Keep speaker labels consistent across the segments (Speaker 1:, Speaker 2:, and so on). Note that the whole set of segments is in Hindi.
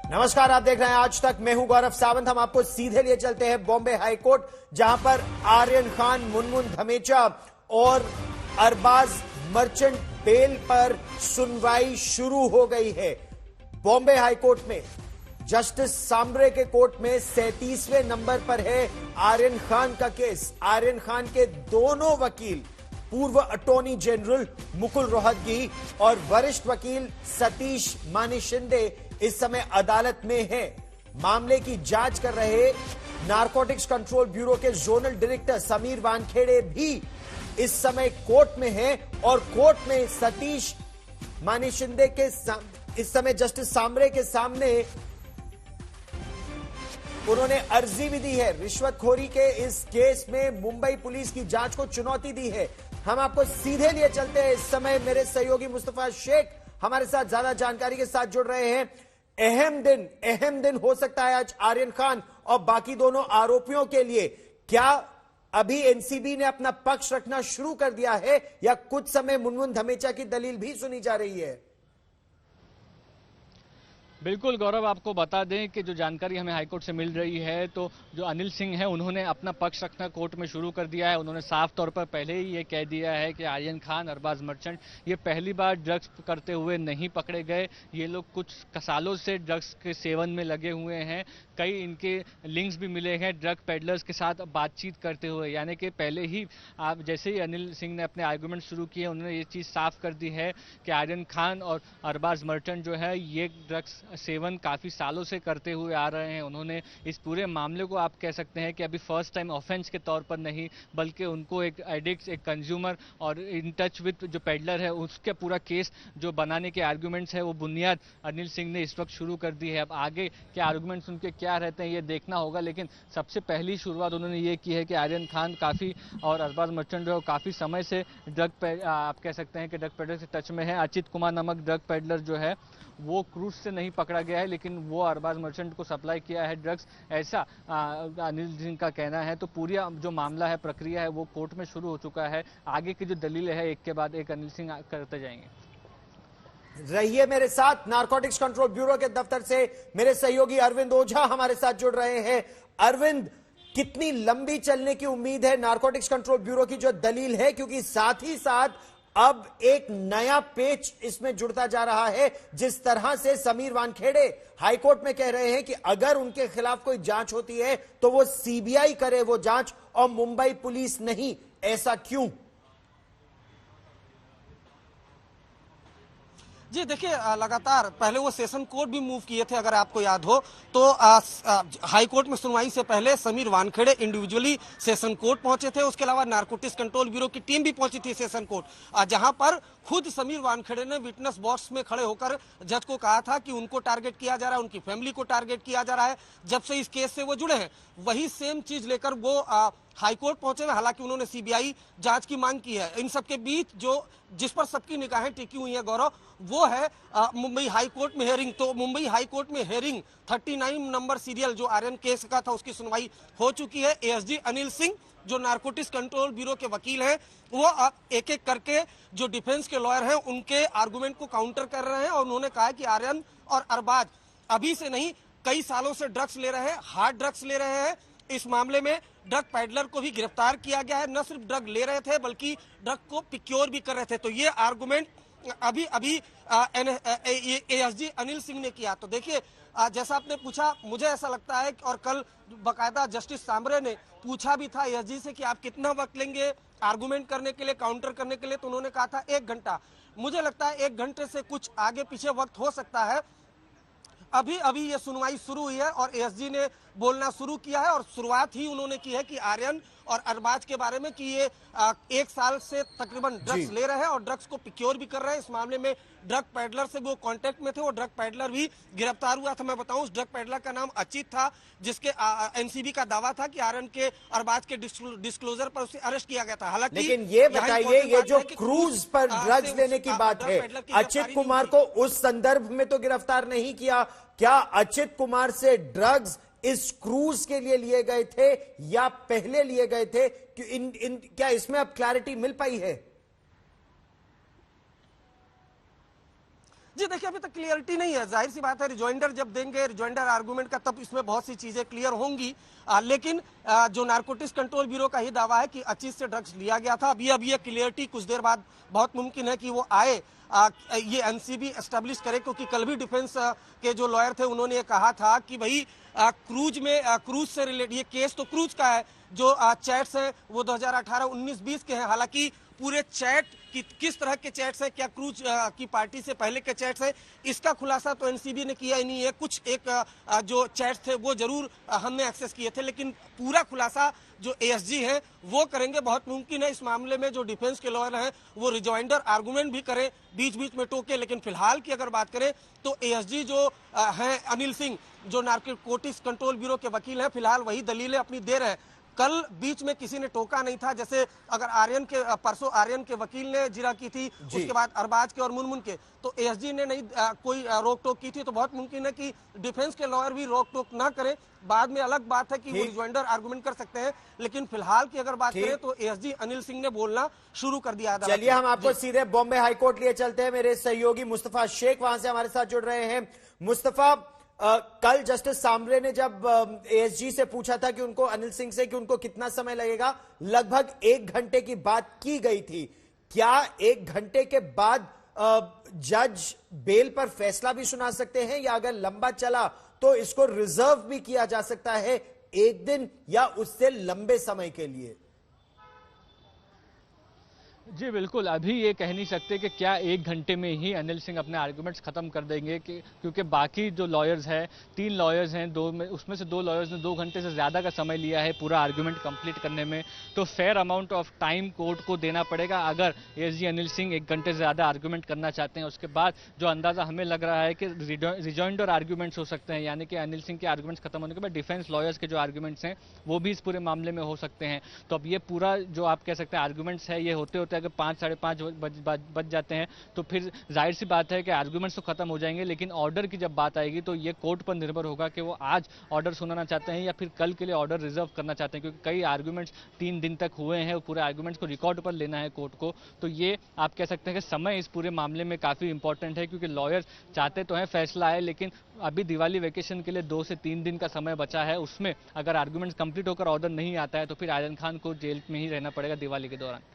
Speaker 1: नमस्कार, आप देख रहे हैं आज तक। मैं हूं गौरव सावंत। हम आपको सीधे लिए चलते हैं बॉम्बे हाईकोर्ट, जहां पर आर्यन खान, मुनमुन धमेचा और अरबाज मर्चेंट बेल पर सुनवाई शुरू हो गई है। बॉम्बे हाईकोर्ट में जस्टिस सांबरे के कोर्ट में 37वें नंबर पर है आर्यन खान का केस। आर्यन खान के दोनों वकील, पूर्व अटॉर्नी जनरल मुकुल रोहतगी और वरिष्ठ वकील सतीश मानी शिंदे, इस समय अदालत में हैं। मामले की जांच कर रहे नारकोटिक्स कंट्रोल ब्यूरो के जोनल डायरेक्टर समीर वानखेड़े भी इस समय कोर्ट में हैं और कोर्ट में सतीश मानी शिंदे के इस समय जस्टिस सांबरे के सामने उन्होंने अर्जी भी दी है। रिश्वतखोरी के इस केस में मुंबई पुलिस की जांच को चुनौती दी है। हम आपको सीधे लिए चलते हैं। इस समय मेरे सहयोगी मुस्तफा शेख हमारे साथ ज्यादा जानकारी के साथ जुड़ रहे हैं। अहम दिन हो सकता है आज आर्यन खान और बाकी दोनों आरोपियों के लिए। क्या अभी एनसीबी ने अपना पक्ष रखना शुरू कर दिया है या कुछ समय मुनमुन धमेचा की दलील भी सुनी जा रही है?
Speaker 2: बिल्कुल गौरव, आपको बता दें कि जो जानकारी हमें हाईकोर्ट से मिल रही है, तो जो अनिल सिंह हैं उन्होंने अपना पक्ष रखना कोर्ट में शुरू कर दिया है। उन्होंने साफ तौर पर पहले ही ये कह दिया है कि आर्यन खान, अरबाज मर्चेंट ये पहली बार ड्रग्स करते हुए नहीं पकड़े गए। ये लोग कुछ सालों से ड्रग्स के सेवन में लगे हुए हैं। कई इनके लिंक्स भी मिले हैं ड्रग पेडलर्स के साथ बातचीत करते हुए। यानी कि पहले ही आप जैसे ही अनिल सिंह ने अपने आर्गूमेंट शुरू किए, उन्होंने ये चीज़ साफ कर दी है कि आर्यन खान और अरबाज मर्चेंट जो है ये ड्रग्स सेवन काफ़ी सालों से करते हुए आ रहे हैं। उन्होंने इस पूरे मामले को आप कह सकते हैं कि अभी फर्स्ट टाइम ऑफेंस के तौर पर नहीं, बल्कि उनको एक एडिक्ट, एक कंज्यूमर और इन टच विद जो पेडलर है उसके पूरा केस जो बनाने के आर्गूमेंट्स है वो बुनियाद अनिल सिंह ने इस वक्त शुरू कर दी है। अब आगे क्या आर्गूमेंट्स उनके क्या रहते हैं ये देखना होगा, लेकिन सबसे पहली शुरुआत उन्होंने ये की है कि आर्यन खान काफ़ी और अरबाज मर्चेंट जो काफ़ी समय से आप कह सकते हैं कि ड्रग पेडलर से टच में है। अचित कुमार नामक ड्रग पेडलर जो है वो क्रूज से नहीं पकड़ा गया है, लेकिन वो अरबाज मर्चेंट को सप्लाई किया है ड्रग्स, ऐसा अनिल सिंह का कहना है। तो पूरी जो मामला है, प्रक्रिया है, वो कोर्ट में शुरू हो चुका है। आगे की जो दलीलें है एक के बाद एक अनिल सिंह करते जाएंगे।
Speaker 1: रहिए मेरे साथ। नारकोटिक्स कंट्रोल ब्यूरो के दफ्तर से मेरे सहयोगी अरविंद ओझा हमारे साथ जुड़ रहे हैं। अरविंद, कितनी लंबी चलने की उम्मीद है नारकोटिक्स कंट्रोल ब्यूरो की जो दलील है, क्योंकि साथ ही साथ अब एक नया पेच इसमें जुड़ता जा रहा है। जिस तरह से समीर वानखेड़े हाईकोर्ट में कह रहे हैं कि अगर उनके खिलाफ कोई जांच होती है तो वो सीबीआई करे वो जांच और मुंबई पुलिस नहीं, ऐसा क्यों?
Speaker 3: जी देखिए, लगातार पहले वो सेशन कोर्ट भी मूव किए थे, अगर आपको याद हो तो हाई कोर्ट में सुनवाई से पहले Sameer Wankhede individually session court पहुंचे थे। उसके अलावा नारकोटिक्स कंट्रोल ब्यूरो की टीम भी पहुंची थी सेशन कोर्ट, जहां पर खुद समीर वानखेड़े ने विटनेस बॉक्स में खड़े होकर जज को कहा था कि उनको टारगेट किया जा रहा है, उनकी फैमिली को टारगेट किया जा रहा है। जब से इस केस से वो जुड़े हैं वही सेम चीज लेकर वो हाईकोर्ट पहुंचे हुए। हालांकि उन्होंने सीबीआई जांच की मांग की है। इन सबके बीच जो जिस पर सबकी निगाहें टिकी हुई हैं गौरव, वो है मुंबई हाई कोर्ट में हियरिंग। तो मुंबई हाई कोर्ट में हियरिंग 39 नंबर सीरियल जो आर्यन केस का था उसकी सुनवाई हो चुकी है। एएसजी अनिल सिंह जो नारकोटिक्स कंट्रोल ब्यूरो के वकील हैं, वो एक एक करके जो डिफेंस के लॉयर हैं उनके आर्गुमेंट को काउंटर कर रहे हैं और उन्होंने कहा कि आर्यन और अरबाज अभी से नहीं, कई सालों से ड्रग्स ले रहे हैं, हार्ड ड्रग्स ले रहे हैं। इस मामले में ड्रग पैडलर को भी गिरफ्तार किया गया है। न सिर्फ ड्रग ले रहे थे बल्कि ड्रग को प्रोक्योर भी कर रहे थे। तो ये आर्गुमेंट अभी एएसजी अनिल सिंह ने किया। तो देखिए, जैसा आपने पूछा, मुझे ऐसा लगता है और कल बकायदा जस्टिस सांबरे ने पूछा भी था एएसजी से कि आप कितना वक्त लेंगे आर्गुमेंट करने के लिए, काउंटर करने के लिए, तो उन्होंने कहा था 1 घंटा। मुझे लगता है 1 घंटे से कुछ आगे पीछे वक्त हो सकता है। अभी ये सुनवाई शुरू हुई है और एएसजी ने बोलना शुरू किया है और शुरुआत ही उन्होंने की है कि आर्यन और अरबाज के बारे में कि ये 1 साल से तकरीबन ड्रग्स ले रहे हैं और ड्रग्स को प्रोक्योर भी कर रहे हैं। इस मामले में ड्रग पैडलर से वो कांटेक्ट में थे, वो ड्रग पैडलर भी गिरफ्तार हुआ था। मैं बताऊं, उस ड्रग पैडलर का नाम अचित था, जिसके एनसीबी का दावा था कि आर्यन के अरबाज के डिस्क्लोजर पर उसे अरेस्ट किया गया था। हालांकि
Speaker 1: लेकिन ये बताइए, ये जो क्रूज पर ड्रग्स लेने की बात है, अचित कुमार को उस संदर्भ में तो गिरफ्तार नहीं किया। क्या अचित कुमार से ड्रग्स इस क्रूज के लिए गए थे या पहले लिए गए थे? क्या इसमें अब क्लैरिटी मिल पाई है?
Speaker 3: जी देखिए, अभी तक क्लियरिटी नहीं है। जाहिर सी बात है, रिजॉइंडर जब देंगे, रिजॉइंडर आर्गूमेंट का, तब इसमें बहुत सी चीजें क्लियर होंगी। लेकिन जो नारकोटिक्स कंट्रोल ब्यूरो का ही दावा है कि 25 से ड्रग्स लिया गया था। अभी ये क्लियरिटी कुछ देर बाद बहुत मुमकिन है कि वो आए, ये एनसीबी एस्टेब्लिश करे, क्योंकि कल भी डिफेंस के जो लॉयर थे उन्होंने ये कहा था कि भाई क्रूज से रिलेटेड ये केस तो क्रूज का है, जो चैट्स हैं वो 2018, 19, 20 के हैं। हालांकि पूरे चैट किस तरह के चैट्स हैं, क्या क्रूज की पार्टी से पहले के चैट्स हैं, इसका खुलासा तो एनसीबी ने किया ही नहीं है। कुछ जो चैट्स थे वो जरूर हमने एक्सेस किए थे, लेकिन पूरा खुलासा जो एएसजी है वो करेंगे। बहुत मुमकिन है इस मामले में जो डिफेंस के लॉयर हैं वो रिजॉइंडर आर्गूमेंट भी करें, बीच बीच में टोके। लेकिन फिलहाल की अगर बात करें तो एएसजी जो हैं अनिल सिंह, जो नारकोटिक्स कंट्रोल ब्यूरो के वकील हैं, फिलहाल वही दलीलें अपनी दे रहे हैं। कल बीच में किसी ने टोका नहीं था, जैसे अगर परसों आर्यन के वकील ने जिरा की थी, उसके बाद अरबाज के और मुनमुन के, तो एएसजी ने नहीं कोई रोक टोक की थी। तो बहुत मुमकिन है कि डिफेंस के लॉयर भी रोक टोक ना करें। बाद में अलग बात है कि वो रिजॉइंडर आर्गुमेंट कर सकते हैं, लेकिन फिलहाल की अगर बात करें तो एएसजी अनिल सिंह ने बोलना शुरू कर दिया।
Speaker 1: चलिए हम आपको सीधे बॉम्बे हाईकोर्ट लिए चलते हैं। मेरे सहयोगी मुस्तफा शेख वहां से हमारे साथ जुड़ रहे हैं। मुस्तफा, कल जस्टिस सांबरे ने जब एएसजी से पूछा था कि उनको, अनिल सिंह से, कि उनको कितना समय लगेगा, लगभग 1 घंटे की बात की गई थी। क्या 1 घंटे के बाद जज बेल पर फैसला भी सुना सकते हैं, या अगर लंबा चला तो इसको रिजर्व भी किया जा सकता है 1 दिन या उससे लंबे समय के लिए?
Speaker 2: जी बिल्कुल, अभी ये कह नहीं सकते कि क्या 1 घंटे में ही अनिल सिंह अपने आर्गुमेंट्स खत्म कर देंगे, क्योंकि बाकी जो लॉयर्स हैं, 3 लॉयर्स हैं, उसमें से 2 लॉयर्स ने 2 घंटे से ज़्यादा का समय लिया है पूरा आर्गुमेंट कंप्लीट करने में। तो fair amount of time court को देना पड़ेगा अगर एएसजी अनिल सिंह 1 घंटे से ज़्यादा आर्गुमेंट करना चाहते हैं। उसके बाद जो अंदाज़ा हमें लग रहा है कि रिजॉइंडर आर्गूमेंट्स हो सकते हैं, यानी कि अनिल सिंह के आर्गुमेंट्स खत्म होने के बाद डिफेंस लॉयर्स के जो आर्गुमेंट्स हैं वो भी इस पूरे मामले में हो सकते हैं। तो अब ये पूरा जो आप कह सकते हैं आर्गुमेंट्स है, ये होते होते अगर 5, साढ़े 5 बज जाते हैं तो फिर जाहिर सी बात है कि आर्गुमेंट्स तो खत्म हो जाएंगे, लेकिन ऑर्डर की जब बात आएगी तो ये कोर्ट पर निर्भर होगा कि वो आज ऑर्डर सुनाना चाहते हैं या फिर कल के लिए ऑर्डर रिजर्व करना चाहते हैं, क्योंकि कई आर्गुमेंट्स 3 दिन तक हुए हैं, पूरे आर्गुमेंट्स को रिकॉर्ड पर लेना है कोर्ट को। तो ये आप कह सकते हैं कि समय इस पूरे मामले में काफी इंपॉर्टेंट है, क्योंकि लॉयर्स चाहते तो हैं फैसला आए, लेकिन अभी दिवाली वेकेशन के लिए 2 से 3 दिन का समय बचा है। उसमें अगर आर्गुमेंट्स कंप्लीट होकर ऑर्डर नहीं आता है तो फिर आर्यन खान को जेल में ही रहना पड़ेगा दिवाली के दौरान।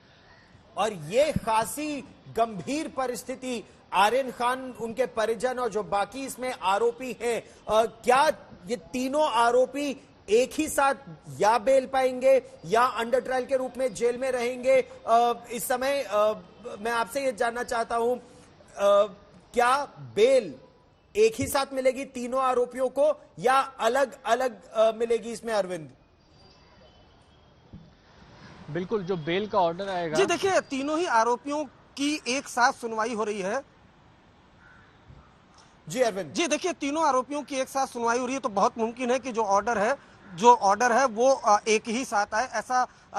Speaker 1: और ये खासी गंभीर परिस्थिति, आर्यन खान, उनके परिजन और जो बाकी इसमें आरोपी हैं, क्या ये तीनों आरोपी एक ही साथ या बेल पाएंगे या अंडर ट्रायल के रूप में जेल में रहेंगे? इस समय मैं आपसे ये जानना चाहता हूं, क्या बेल एक ही साथ मिलेगी तीनों आरोपियों को या अलग अलग मिलेगी इसमें, अरविंद?
Speaker 2: बिल्कुल, जो बेल का ऑर्डर आएगा,
Speaker 3: जी देखिए, तीनों ही आरोपियों की एक साथ सुनवाई हो रही है।
Speaker 1: जी अरविंद।
Speaker 3: जी देखिए, तीनों आरोपियों की एक साथ सुनवाई हो रही है, तो बहुत मुमकिन है कि जो ऑर्डर है वो एक ही साथ आए,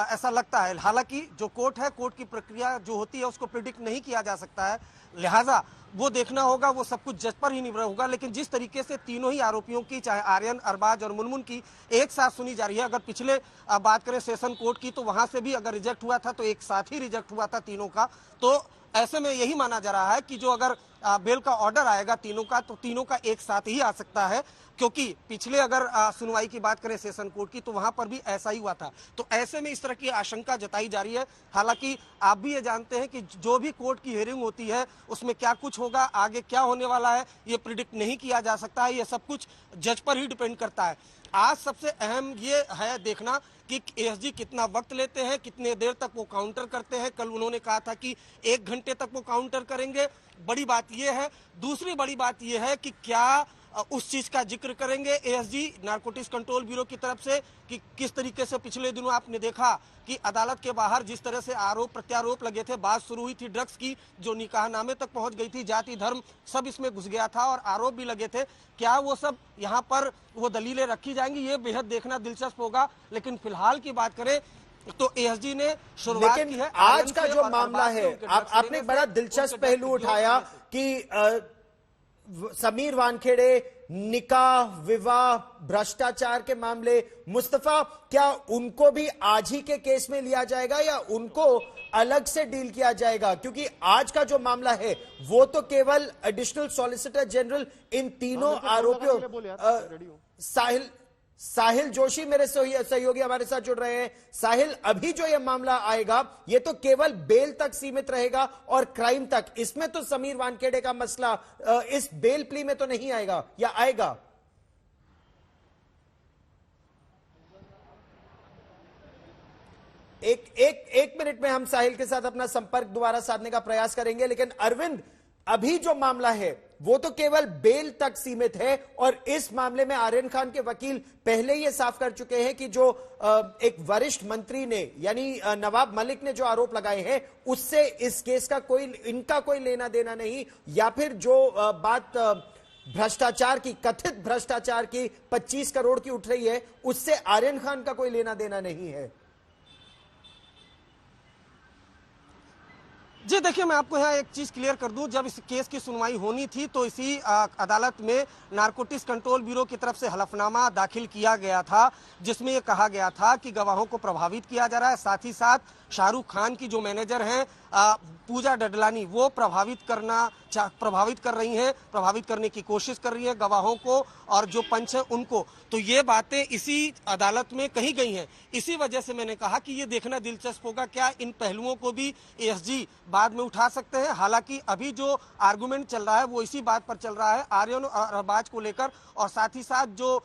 Speaker 3: ऐसा लगता है। हालांकि जो कोर्ट है, कोर्ट की प्रक्रिया जो होती है उसको प्रिडिक्ट नहीं किया जा सकता है, लिहाजा वो देखना होगा, वो सब कुछ जज पर ही निर्भर होगा। लेकिन जिस तरीके से तीनों ही आरोपियों की, चाहे आर्यन, अरबाज और मुनमुन की, एक साथ सुनी जा रही है। अगर पिछले बात करें सेशन कोर्ट की, तो वहां से भी अगर रिजेक्ट हुआ था तो एक साथ ही रिजेक्ट हुआ था तीनों का। तो ऐसे में यही माना जा रहा है कि जो अगर बेल का ऑर्डर आएगा तीनों का, तो तीनों का एक साथ ही आ सकता है, क्योंकि पिछले अगर सुनवाई की बात करें सेशन कोर्ट की, तो वहां पर भी ऐसा ही हुआ था। तो ऐसे में इस तरह की आशंका जताई जा रही है। हालांकि आप भी ये जानते हैं कि जो भी कोर्ट की हियरिंग होती है उसमें क्या कुछ होगा, आगे क्या होने वाला है, ये प्रिडिक्ट नहीं किया जा सकता है। ये सब कुछ जज पर ही डिपेंड करता है। आज सबसे अहम ये है देखना कि एएसजी कितना वक्त लेते हैं, कितने देर तक वो काउंटर करते हैं। कल उन्होंने कहा था कि 1 घंटे तक वो काउंटर करेंगे, बड़ी बात ये है। दूसरी बड़ी बात ये है कि क्या उस चीज का जिक्र करेंगे एएसजी नारकोटिक्स कंट्रोल ब्यूरो की तरफ से कि किस तरीके से पिछले दिनों आपने देखा कि अदालत के बाहर जिस तरह से आरोप प्रत्यारोप लगे थे, बात शुरू हुई थी ड्रग्स की, जो निकाहनामे तक पहुंच गई थी, जाति धर्म सब इसमें घुस गया था और आरोप भी लगे थे। क्या वो सब यहाँ पर वो दलीलें रखी जाएंगी, ये बेहद देखना दिलचस्प होगा। लेकिन फिलहाल की बात करें तो एएसजी ने शुरुआत की है।
Speaker 1: आज का जो मामला है, आपने एक बड़ा दिलचस्प पहलू उठाया कि समीर वानखेड़े निकाह, विवाह, भ्रष्टाचार के मामले, मुस्तफा, क्या उनको भी आज ही के केस में लिया जाएगा या उनको अलग से डील किया जाएगा? क्योंकि आज का जो मामला है वो तो केवल एडिशनल सॉलिसिटर जनरल इन तीनों आरोपियों, साहिल जोशी मेरे सहयोगी हमारे साथ जुड़ रहे हैं। साहिल, अभी जो यह मामला आएगा ये तो केवल बेल तक सीमित रहेगा और क्राइम तक, इसमें तो समीर वानखेड़े का मसला इस बेल प्ली में तो नहीं आएगा, या आएगा? एक मिनट में हम साहिल के साथ अपना संपर्क दोबारा साधने का प्रयास करेंगे, लेकिन अरविंद, अभी जो मामला है वो तो केवल बेल तक सीमित है और इस मामले में आर्यन खान के वकील पहले ये साफ कर चुके हैं कि जो एक वरिष्ठ मंत्री ने यानी नवाब मलिक ने जो आरोप लगाए हैं उससे इस केस का इनका कोई लेना देना नहीं, या फिर जो बात भ्रष्टाचार की, कथित भ्रष्टाचार की 25 करोड़ की उठ रही है उससे आर्यन खान का कोई लेना देना नहीं है।
Speaker 3: जी देखिए, मैं आपको यहाँ एक चीज क्लियर कर दूं, जब इस केस की सुनवाई होनी थी तो इसी अदालत में नारकोटिक्स कंट्रोल ब्यूरो की तरफ से हलफनामा दाखिल किया गया था, जिसमें यह कहा गया था कि गवाहों को प्रभावित किया जा रहा है। साथ ही साथ शाहरुख खान की जो मैनेजर हैं पूजा डडलानी, वो प्रभावित कर रही हैं, प्रभावित करने की कोशिश कर रही है गवाहों को और जो पंच है उनको। तो ये बातें इसी अदालत में कही गई हैं। इसी वजह से मैंने कहा कि ये देखना दिलचस्प होगा क्या इन पहलुओं को भी एएसजी बाद में उठा सकते हैं। हालांकि अभी जो आर्गुमेंट चल रहा है वो इसी बात पर चल रहा है, आर्यन और अरबाज को लेकर, और साथ ही साथ जो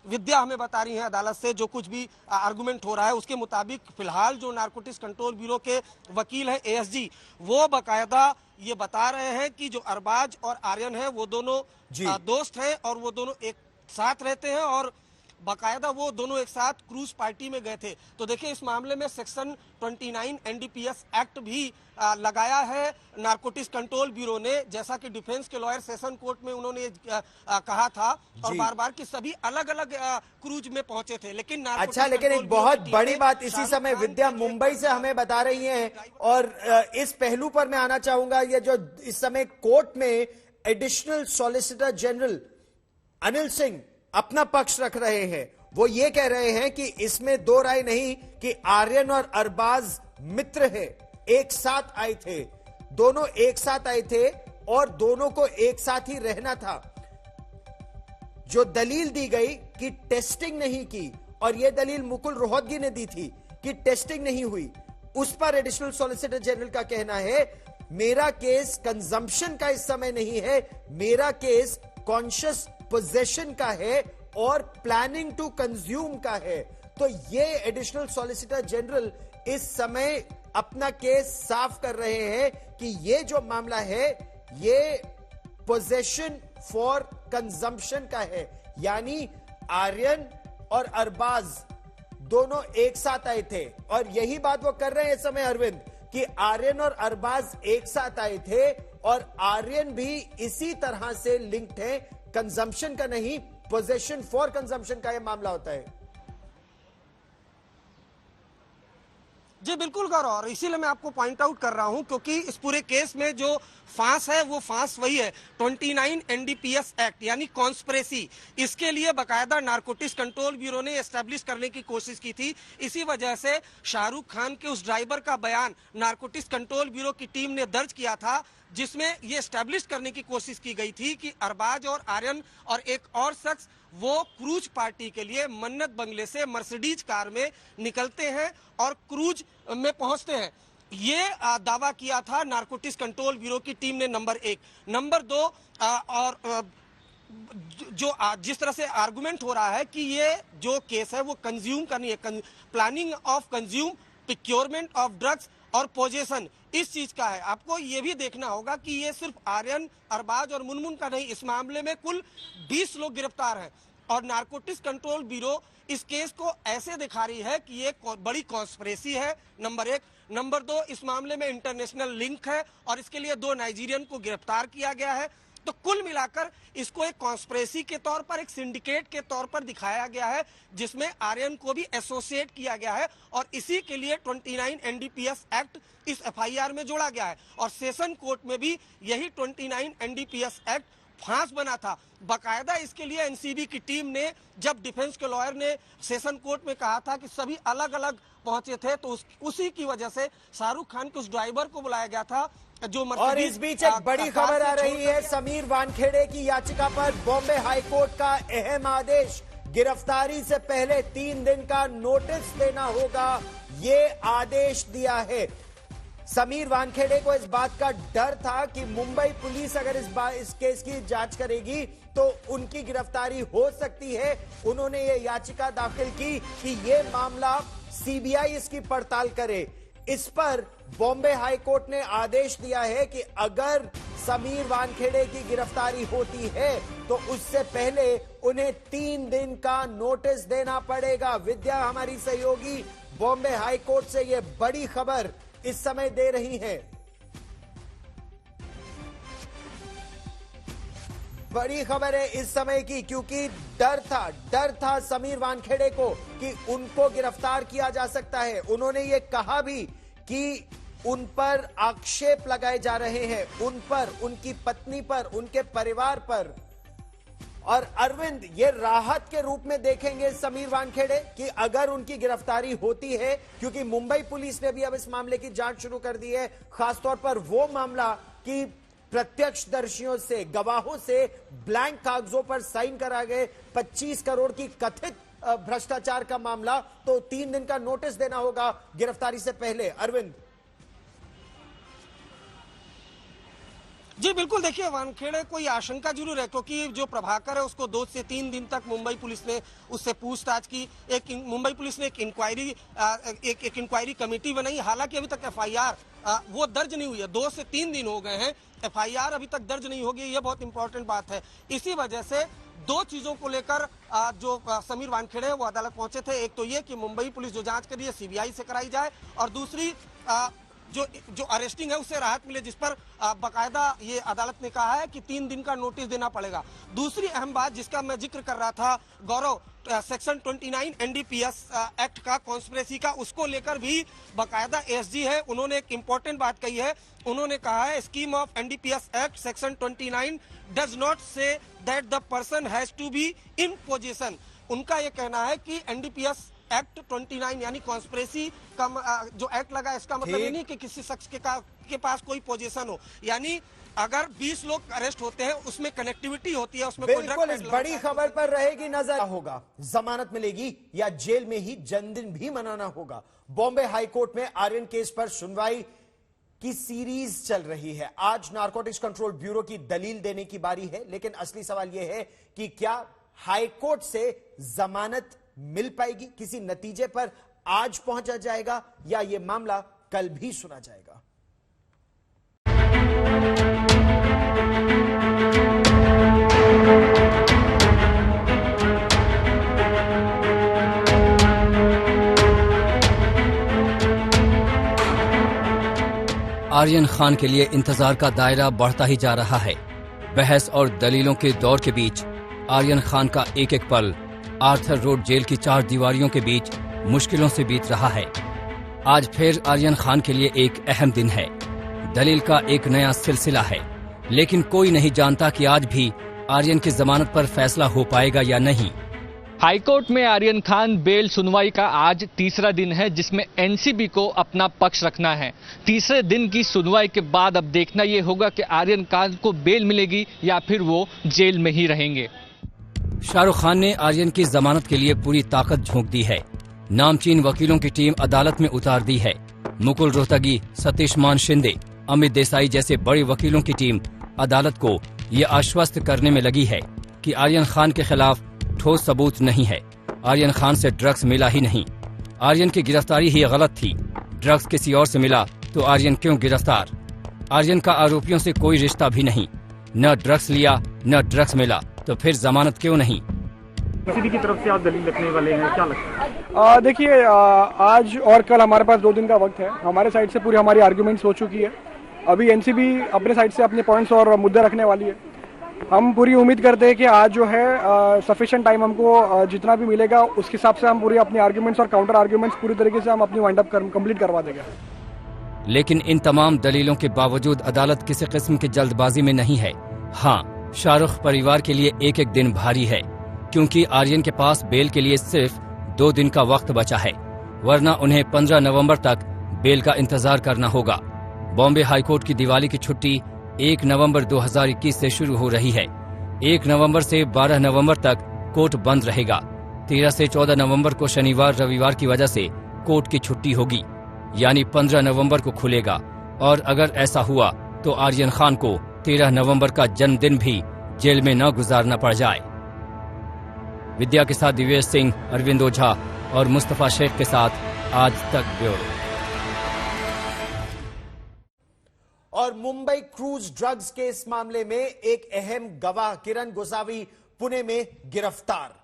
Speaker 3: विद्या हमें बता रही है अदालत से जो कुछ भी आर्गुमेंट हो रहा है उसके मुताबिक फिलहाल जो नारकोटिक्स कंट्रोल ब्यूरो के वकील है एएसजी, वो बाकायदा ये बता रहे हैं कि जो अरबाज और आर्यन है वो दोनों दोस्त हैं और वो दोनों एक साथ रहते हैं और बाकायदा वो दोनों एक साथ क्रूज पार्टी में गए थे। तो देखिए, इस मामले में सेक्शन 29 एनडीपीएस एक्ट भी लगाया है नारकोटिक्स कंट्रोल ब्यूरो ने, जैसा कि डिफेंस के लॉयर सेशन कोर्ट में उन्होंने कहा था और बार बार कि सभी अलग अलग क्रूज में पहुंचे थे। लेकिन
Speaker 1: अच्छा, लेकिन एक बहुत बड़ी बात इसी समय विद्या मुंबई से हमें बता रही है और इस पहलू पर मैं आना चाहूंगा। ये जो इस समय कोर्ट में additional solicitor general Anil Singh अपना पक्ष रख रहे हैं, वो ये कह रहे हैं कि इसमें दो राय नहीं कि आर्यन और अरबाज मित्र है, एक साथ आए थे, दोनों एक साथ आए थे और दोनों को एक साथ ही रहना था। जो दलील दी गई कि टेस्टिंग नहीं की, और यह दलील मुकुल रोहतगी ने दी थी कि टेस्टिंग नहीं हुई, उस पर एडिशनल सॉलिसिटर जनरल का कहना है मेरा केस कंजम्पशन का इस समय नहीं है, मेरा केस कॉन्शियस पोजेशन का है और प्लानिंग टू कंज्यूम का है। तो ये एडिशनल सॉलिसिटर जनरल इस समय अपना केस साफ कर रहे हैं कि ये जो मामला है ये पोजेशन फॉर कंजम्पशन का है, यानी आर्यन और अरबाज दोनों एक साथ आए थे और यही बात वो कर रहे हैं इस समय अरविंद कि आर्यन और अरबाज एक साथ आए थे और आर्यन भी इसी तरह से लिंक्ड है, कंजम्पशन का नहीं, पोजेशन फॉर कंजम्पशन का यह मामला होता है।
Speaker 3: जी बिल्कुल गौरव, और इसीलिए मैं आपको पॉइंट आउट कर रहा हूं क्योंकि इस पूरे केस में जो फांस है वो फांस वही है 29 एनडीपीएस एक्ट यानी कॉन्स्पिरेसी। इसके लिए बकायदा नारकोटिक्स कंट्रोल ब्यूरो ने एस्टेब्लिश करने की कोशिश की थी। इसी वजह से शाहरुख खान के उस ड्राइवर का बयान नारकोटिक्स कंट्रोल ब्यूरो की टीम ने दर्ज किया था, जिसमें ये एस्टेब्लिश करने की कोशिश की गई थी कि अरबाज और आर्यन और एक और शख्स वो क्रूज पार्टी के लिए मन्नत बंगले से मर्सिडीज कार में निकलते हैं और क्रूज में पहुंचते हैं। ये दावा किया था नारकोटिक्स कंट्रोल ब्यूरो की टीम ने, नंबर 1। नंबर 2, और जो जिस तरह से आर्गुमेंट हो रहा है कि ये जो केस है वो कंज्यूम करनी है, planning of consume, procurement of drugs और पोजेशन, इस चीज का है। आपको ये भी देखना होगा कि ये सिर्फ आर्यन, अरबाज और मुनमुन का नहीं, इस मामले में कुल 20 लोग गिरफ्तार हैं और नारकोटिक्स कंट्रोल ब्यूरो इस केस को ऐसे दिखा रही है कि ये बड़ी कॉन्स्पिरेसी है, नंबर 1। नंबर 2, इस मामले में इंटरनेशनल लिंक है और इसके लिए 2 नाइजीरियन को गिरफ्तार किया गया है। तो कुल मिलाकर इसको एक कॉन्स्पिरेसी के तौर पर, एक सिंडिकेट के तौर पर दिखाया गया है, जिसमें आर्यन को भी एसोसिएट किया गया है और इसी के लिए 29 एनडीपीएस एक्ट इस एफआईआर में जोड़ा गया है और सेशन कोर्ट में भी यही 29 एनडीपीएस एक्ट फांस बना था। बाकायदा इसके लिए एनसीबी की टीम ने, जब डिफेंस के लॉयर ने सेशन कोर्ट में कहा था कि सभी अलग अलग पहुंचे थे, तो उसी की वजह से शाहरुख खान के उस ड्राइवर को बुलाया गया था जो
Speaker 1: और इस बीच एक बड़ी खबर आ रही है, समीर वानखेड़े की याचिका पर बॉम्बे हाईकोर्ट का अहम आदेश। गिरफ्तारी से पहले 3 दिन का नोटिस देना होगा, ये आदेश दिया है। समीर वानखेड़े को इस बात का डर था कि मुंबई पुलिस अगर इस केस की जांच करेगी तो उनकी गिरफ्तारी हो सकती है। उन्होंने ये याचिका दाखिल की कि ये मामला सीबीआई इसकी पड़ताल करे। इस पर बॉम्बे हाईकोर्ट ने आदेश दिया है कि अगर समीर वानखेड़े की गिरफ्तारी होती है तो उससे पहले उन्हें 3 दिन का नोटिस देना पड़ेगा। विद्या हमारी सहयोगी बॉम्बे हाईकोर्ट से ये बड़ी खबर इस समय दे रही है। बड़ी खबर है इस समय की, क्योंकि डर था समीर वानखेड़े को कि उनको गिरफ्तार किया जा सकता है। उन्होंने ये कहा भी कि उन पर आक्षेप लगाए जा रहे हैं, उन पर, उनकी पत्नी पर, उनके परिवार पर। और अरविंद, ये राहत के रूप में देखेंगे समीर वानखेड़े कि अगर उनकी गिरफ्तारी होती है, क्योंकि मुंबई पुलिस ने भी अब इस मामले की जांच शुरू कर दी है, खासतौर पर वो मामला कि प्रत्यक्षदर्शियों से, गवाहों से ब्लैंक कागजों पर साइन करा गए 25 करोड़ की कथित भ्रष्टाचार का मामला, तो 3 दिन का नोटिस देना होगा गिरफ्तारी से पहले। अरविंद
Speaker 3: जी बिल्कुल, देखिए वानखेड़े को ये आशंका जरूर है, क्योंकि जो प्रभाकर है उसको 2 से 3 दिन तक मुंबई पुलिस ने उससे पूछताछ की। मुंबई पुलिस ने एक इंक्वायरी कमेटी बनाई। हालांकि अभी तक एफआईआर वो दर्ज नहीं हुई है, 2 से 3 दिन हो गए हैं, एफआईआर अभी तक दर्ज नहीं होगी। ये बहुत इंपॉर्टेंट बात है। इसी वजह से 2 चीजों को लेकर जो समीर वानखेड़े हैं वो अदालत पहुंचे थे। एक तो ये कि मुंबई पुलिस जो जांच कर रही है सीबीआई से कराई जाए, और दूसरी जो अरेस्टिंग है उससे राहत मिले, जिस पर बाकायदा ये अदालत ने कहा है कि 3 दिन का नोटिस देना पड़ेगा। दूसरी अहम बात जिसका मैं जिक्र कर रहा था गौरव, सेक्शन 29 एनडीपीएस एक्ट का, कॉन्स्पिरेसी का, उसको लेकर भी बाकायदा एसजी है, उन्होंने एक इंपॉर्टेंट बात कही है। उन्होंने कहा है scheme of NDPS act section 29 does not say that the person has to be in position. उनका यह कहना है कि एनडीपीएस एक्ट 29 यानी कॉन्स्पिरेसी का जो एक्ट लगा, इसका मतलब ये नहीं कि किसी शख्स के पास कोई पोजीशन हो, यानी अगर 20 लोग अरेस्ट होते हैं उसमें कनेक्टिविटी होती है, उसमें
Speaker 1: बिल्कुल। इस बड़ी खबर पर रहेगी नजर, होगा जमानत मिलेगी या जेल में ही जन्मदिन भी मनाना होगा। बॉम्बे हाईकोर्ट में आर्यन केस पर सुनवाई की सीरीज चल रही है। आज नारकोटिक्स कंट्रोल ब्यूरो की दलील देने की बारी है, लेकिन असली सवाल यह है कि क्या हाईकोर्ट से जमानत मिल पाएगी, किसी नतीजे पर आज पहुंचा जाएगा या यह मामला कल भी सुना जाएगा।
Speaker 4: आर्यन खान के लिए इंतजार का दायरा बढ़ता ही जा रहा है। बहस और दलीलों के दौर के बीच आर्यन खान का एक एक पल आर्थर रोड जेल की 4 दीवारियों के बीच मुश्किलों से बीत रहा है। आज फिर आर्यन खान के लिए एक अहम दिन है, दलील का एक नया सिलसिला है, लेकिन कोई नहीं जानता कि आज भी आर्यन की जमानत पर फैसला हो पाएगा या नहीं।
Speaker 2: हाईकोर्ट में आर्यन खान बेल सुनवाई का आज तीसरा दिन है, जिसमें एनसीबी को अपना पक्ष रखना है। तीसरे दिन की सुनवाई के बाद अब देखना यह होगा कि आर्यन खान को बेल मिलेगी या फिर वो जेल में ही रहेंगे।
Speaker 4: शाहरुख खान ने आर्यन की जमानत के लिए पूरी ताकत झोंक दी है। नामचीन वकीलों की टीम अदालत में उतार दी है। मुकुल रोहतगी, सतीश मान शिंदे, अमित देसाई जैसे बड़े वकीलों की टीम अदालत को ये आश्वस्त करने में लगी है कि आर्यन खान के खिलाफ ठोस सबूत नहीं है, आर्यन खान से ड्रग्स मिला ही नहीं, आर्यन की गिरफ्तारी ही गलत थी, ड्रग्स किसी और से मिला तो आर्यन क्यों गिरफ्तार, आर्यन का आरोपियों से कोई रिश्ता भी नहीं, न ड्रग्स लिया न ड्रग्स मिला, तो फिर जमानत क्यों नहीं।
Speaker 5: एनसीबी की तरफ से आप दलील रखने वाले हैं, क्या लगता है?
Speaker 6: देखिए, आज और कल हमारे पास 2 दिन का वक्त है। हमारे साइड से पूरी हमारी आर्ग्यूमेंट्स हो चुकी है। अभी एनसीबी अपने साइड से अपने पॉइंट्स और मुद्दे रखने वाली है। हम पूरी उम्मीद करते हैं कि आज जो है सफिशिएंट टाइम हमको जितना भी मिलेगा उसके हिसाब से हम पूरी अपनी आर्ग्यूमेंट्स और काउंटर आर्ग्यूमेंट्स पूरी तरीके से हम अपनी वाइंड अप कंप्लीट करवा देंगे।
Speaker 4: लेकिन इन तमाम दलीलों के बावजूद अदालत किसी किस्म की जल्दबाजी में नहीं है। हाँ, शाहरुख परिवार के लिए एक एक दिन भारी है, क्योंकि आर्यन के पास बेल के लिए सिर्फ 2 दिन का वक्त बचा है, वरना उन्हें 15 नवंबर तक बेल का इंतजार करना होगा। बॉम्बे हाईकोर्ट की दिवाली की छुट्टी 1 नवंबर 2021 से शुरू हो रही है। 1 नवंबर से 12 नवंबर तक कोर्ट बंद रहेगा। 13 से 14 नवंबर को शनिवार रविवार की वजह से कोर्ट की छुट्टी होगी, यानी 15 नवंबर को खुलेगा। और अगर ऐसा हुआ तो आर्यन खान को 13 नवंबर का जन्मदिन भी जेल में न गुजारना पड़ जाए। विद्या के साथ दिव्येश सिंह, अरविंद ओझा और मुस्तफा शेख के साथ आज तक ब्यूरो।
Speaker 1: और मुंबई क्रूज ड्रग्स केस मामले में एक अहम गवाह किरण गोसावी पुणे में गिरफ्तार।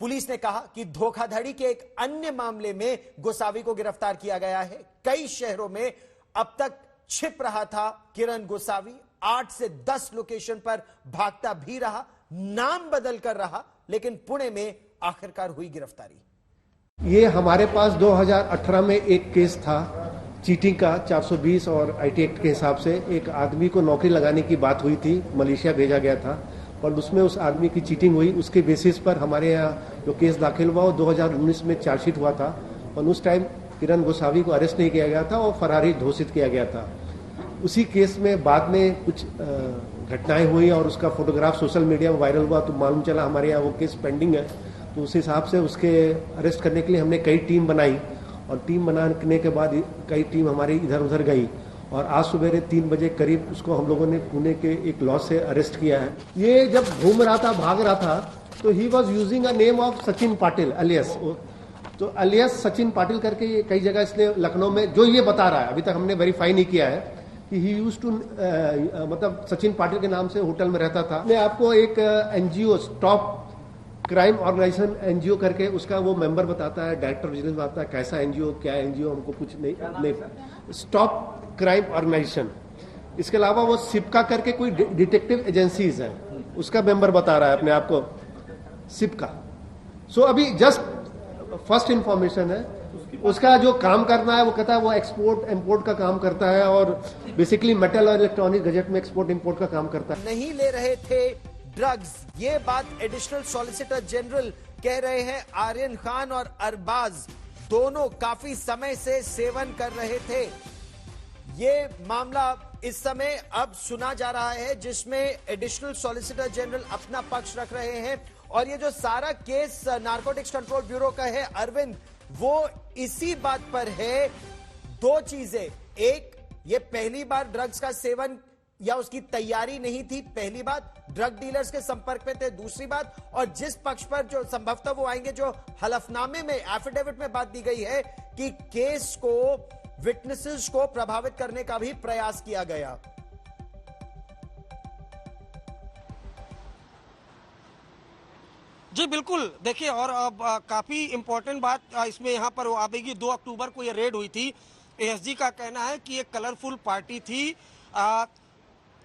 Speaker 1: पुलिस ने कहा कि धोखाधड़ी के एक अन्य मामले में गोसावी को गिरफ्तार किया गया है। कई शहरों में अब तक छिप रहा था किरण गोसावी। 8 से 10 लोकेशन पर भागता भी रहा, नाम बदल कर रहा, लेकिन पुणे में आखिरकार हुई गिरफ्तारी।
Speaker 7: ये हमारे पास 2018 में एक केस था चीटिंग का, 420 और आईटी एक्ट के हिसाब से एक आदमी को नौकरी लगाने की बात हुई थी, मलेशिया भेजा गया था और उसमें उस आदमी की चीटिंग हुई। उसके बेसिस पर हमारे यहाँ जो केस दाखिल हुआ वो 2019 में चार्जशीट हुआ था और उस टाइम किरण गोसावी को अरेस्ट नहीं किया गया था और फरारी घोषित किया गया था। उसी केस में बाद में कुछ घटनाएं हुई और उसका फोटोग्राफ सोशल मीडिया में वायरल हुआ, तो मालूम चला हमारे यहाँ वो केस पेंडिंग है। तो उस हिसाब से उसके अरेस्ट करने के लिए हमने कई टीम बनाई और टीम बनाने के बाद कई टीम हमारी इधर उधर गई और आज सुबह 3 बजे करीब उसको हम लोगों ने पुणे के एक लॉज से अरेस्ट किया है। ये जब घूम रहा था, भाग रहा था, तो he was using a name of Sachin Patil alias. तो अलियास सचिन पाटिल करके कई जगह इसने लखनऊ में, जो ये बता रहा है, अभी तक हमने वेरीफाई नहीं किया है कि ही यूज टू मतलब सचिन पाटिल के नाम से होटल में रहता था। मैं आपको एक NGO stop crime organisation NGO करके उसका वो मेंबर बताता है, डायरेक्टर विजिलेंस बताता है कैसा एनजीओ, क्या एनजीओ, हमको कुछ नहीं। Stop crime organisation. इसके अलावा वो सिपका करके कोई डिटेक्टिव एजेंसीज है, उसका मेंबर बता रहा है अपने आप को, सिपका। सो अभी जस्ट फर्स्ट इंफॉर्मेशन है। उसका जो काम करना है वो कहता है वो एक्सपोर्ट इंपोर्ट का काम करता है और बेसिकली मेटल और इलेक्ट्रॉनिक गैजेट में एक्सपोर्ट इंपोर्ट का काम करता है।
Speaker 1: नहीं ले रहे थे ड्रग्स, ये बात एडिशनल सॉलिसिटर जनरल कह रहे हैं। आर्यन खान और अरबाज दोनों काफी समय से सेवन कर रहे थे। ये मामला इस समय अब सुना जा रहा है, जिसमें एडिशनल सॉलिसिटर जनरल अपना पक्ष रख रहे हैं। और ये जो सारा केस नारकोटिक्स कंट्रोल ब्यूरो का है अरविंद, वो इसी बात पर है। 2 चीजें, एक, ये पहली बार ड्रग्स का सेवन या उसकी तैयारी नहीं थी, पहली बात, ड्रग डीलर्स के संपर्क में थे, दूसरी बात, और जिस पक्ष पर जो संभवतः वो आएंगे, जो हलफनामे में एफिडेविट में बात दी गई है कि केस को, विटनेसेस को प्रभावित करने का भी प्रयास किया गया।
Speaker 3: जी बिल्कुल, देखिए, और अब काफी इंपॉर्टेंट बात इसमें यहाँ पर आएगी। 2 अक्टूबर को ये रेड हुई थी। एएसजी का कहना है कि एक कलरफुल पार्टी थी,